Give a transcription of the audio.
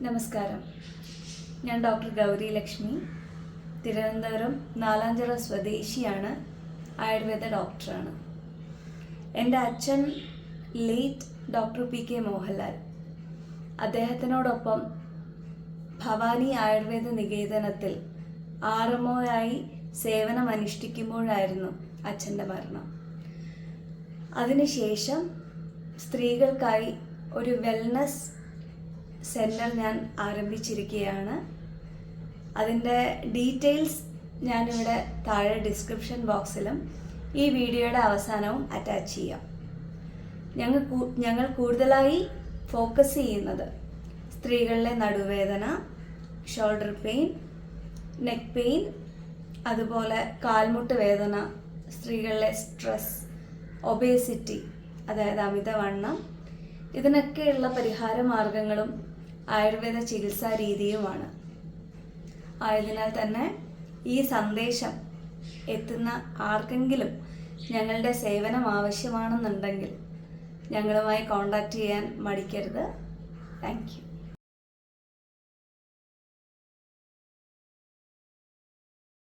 നമസ്കാരം. ഞാൻ ഡോക്ടർ ഗൗരി ലക്ഷ്മി, തിരുവനന്തപുരം നാലാഞ്ചിറ സ്വദേശിയാണ്. ആയുർവേദ ഡോക്ടറാണ്. എൻ്റെ അച്ഛൻ ലേറ്റ് ഡോക്ടർ PK മോഹൻലാൽ. അദ്ദേഹത്തിനോടൊപ്പം ഭവാനി ആയുർവേദ നികേതനത്തിൽ RMO ആയി സേവനമനുഷ്ഠിക്കുമ്പോഴായിരുന്നു അച്ഛൻ്റെ മരണം. അതിനുശേഷം സ്ത്രീകൾക്കായി ഒരു വെൽനസ് സെൻറ്റർ ഞാൻ ആരംഭിച്ചിരിക്കുകയാണ്. അതിൻ്റെ ഡീറ്റെയിൽസ് ഞാനിവിടെ താഴെ ഡിസ്ക്രിപ്ഷൻ ബോക്സിലും ഈ വീഡിയോയുടെ അവസാനവും അറ്റാച്ച് ചെയ്യാം. ഞങ്ങൾ കൂടുതലായി ഫോക്കസ് ചെയ്യുന്നത് സ്ത്രീകളിലെ നടുവേദന, ഷോൾഡർ പെയിൻ, നെക്ക് പെയിൻ, അതുപോലെ കാൽമുട്ട് വേദന, സ്ത്രീകളിലെ സ്ട്രെസ്, ഒബേസിറ്റി അതായത് അമിതവണ്ണം, ഇതിനൊക്കെയുള്ള പരിഹാര മാർഗങ്ങളും ആയുർവേദ ചികിത്സാ രീതിയുമാണ്. ആയതിനാൽ തന്നെ ഈ സന്ദേശം എത്തുന്ന ആർക്കെങ്കിലും ഞങ്ങളുടെ സേവനം ആവശ്യമാണെന്നുണ്ടെങ്കിൽ ഞങ്ങളുമായി കോൺടാക്റ്റ് ചെയ്യാൻ മടിക്കരുത്. Thank you.